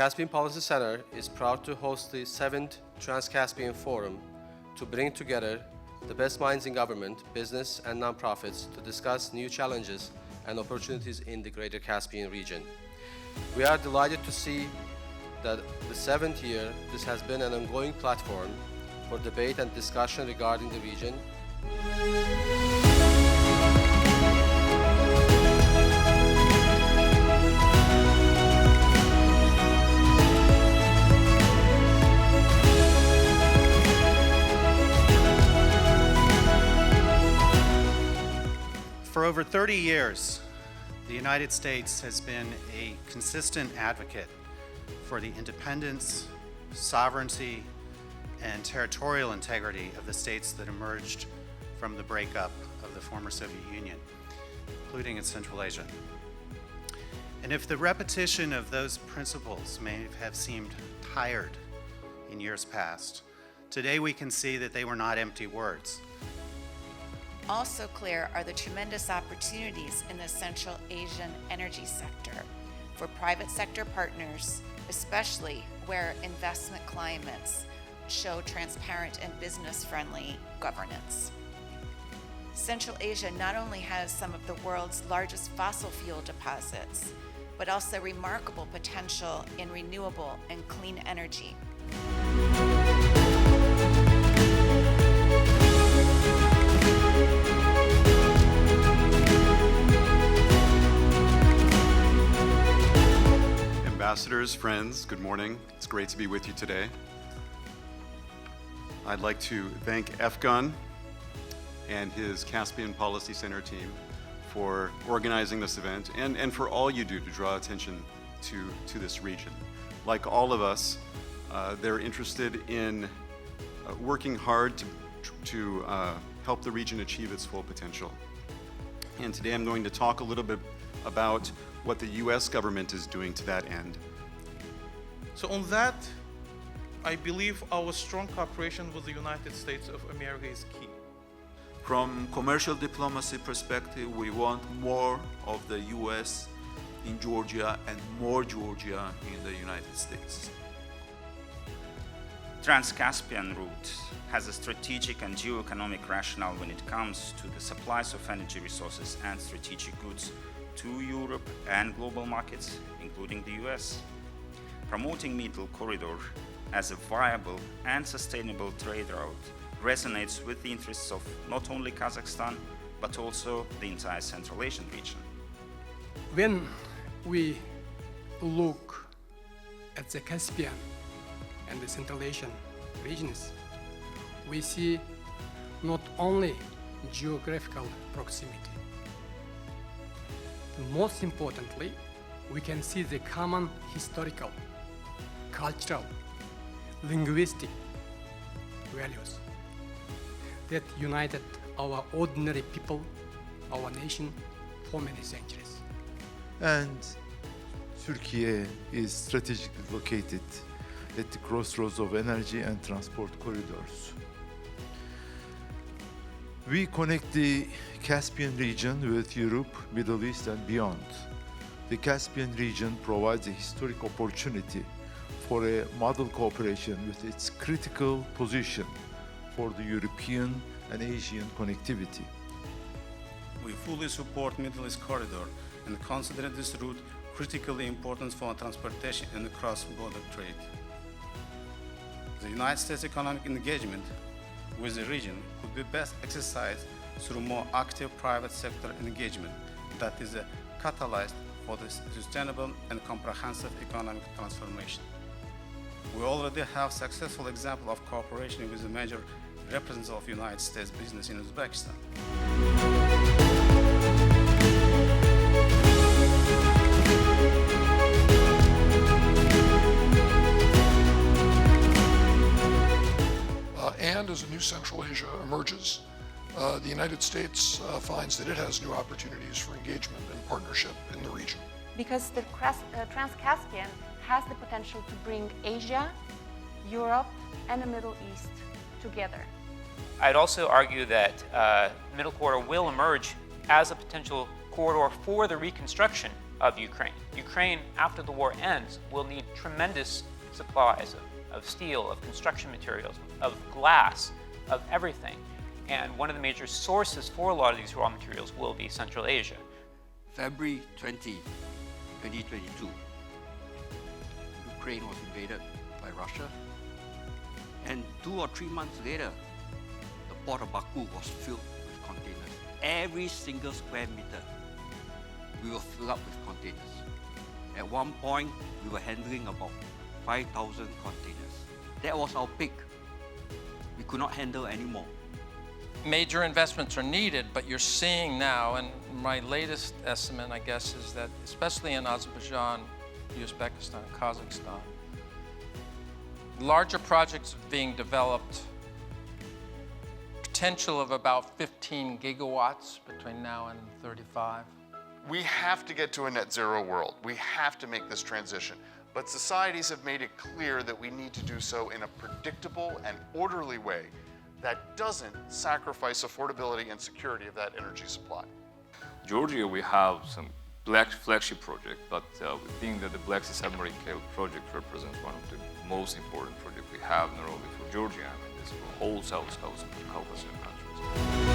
Caspian Policy Center is proud to host the 7th Trans-Caspian Forum to bring together the best minds in government, business, and nonprofits to discuss new challenges and opportunities in the greater Caspian region. We are delighted to see that the 7th year this has been an ongoing platform for debate and discussion regarding the region. For over 30 years, the United States has been a consistent advocate for the independence, sovereignty, and territorial integrity of the states that emerged from the breakup of the former Soviet Union, including in Central Asia. And if the repetition of those principles may have seemed tired in years past, today we can see that they were not empty words. Also clear are the tremendous opportunities in the Central Asian energy sector for private sector partners, especially where investment climates show transparent and business-friendly governance. Central Asia not only has some of the world's largest fossil fuel deposits, but also remarkable potential in renewable and clean energy. Ambassadors, friends, good morning. It's great to be with you today. I'd like to thank Efgun and his Caspian Policy Center team for organizing this event and for all you do to draw attention to this region. Like all of us, they're interested in working hard to help the region achieve its full potential. And today I'm going to talk a little bit about what the US government is doing to that end. So on that, I believe our strong cooperation with the United States of America is key. From commercial diplomacy perspective, we want more of the US in Georgia and more Georgia in the United States. Trans-Caspian route has a strategic and geoeconomic rationale when it comes to the supplies of energy resources and strategic goods to Europe and global markets, including the US. Promoting Middle Corridor as a viable and sustainable trade route resonates with the interests of not only Kazakhstan, but also the entire Central Asian region. When we look at the Caspian and the Central Asian regions, we see not only geographical proximity. Most importantly, we can see the common historical, cultural, linguistic values that united our ordinary people, our nation, for many centuries. And Turkey is strategically located at the crossroads of energy and transport corridors. We connect the Caspian region with Europe, Middle East, and beyond. The Caspian region provides a historic opportunity for a model cooperation with its critical position for the European and Asian connectivity. We fully support Middle East Corridor and consider this route critically important for transportation and cross-border trade. The United States economic engagement with the region could be best exercised through more active private sector engagement that is a catalyst for the sustainable and comprehensive economic transformation. We already have successful example of cooperation with the major representatives of United States business in Uzbekistan. And as a new Central Asia emerges, the United States finds that it has new opportunities for engagement and partnership in the region. Because the Trans-Caspian has the potential to bring Asia, Europe, and the Middle East together. I'd also argue that the Middle Corridor will emerge as a potential corridor for the reconstruction of Ukraine. Ukraine, after the war ends, will need tremendous supplies of steel, of construction materials, of glass, of everything. And one of the major sources for a lot of these raw materials will be Central Asia. February 20, 2022, Ukraine was invaded by Russia. And 2 or 3 months later, the port of Baku was filled with containers. Every single square meter, we were filled up with containers. At one point, we were handling about 5,000 containers. That was our peak. We could not handle anymore. Major investments are needed, but you're seeing now, and my latest estimate, I guess, is that especially in Azerbaijan, Uzbekistan, Kazakhstan, larger projects are being developed, potential of about 15 gigawatts between now and 35. We have to get to a net zero world. We have to make this transition. But societies have made it clear that we need to do so in a predictable and orderly way that doesn't sacrifice affordability and security of that energy supply. Georgia, we have some flagship project, but we think that the Black Sea submarine cable project represents one of the most important projects we have, not only for Georgia, I mean, this for whole South Caucasus countries.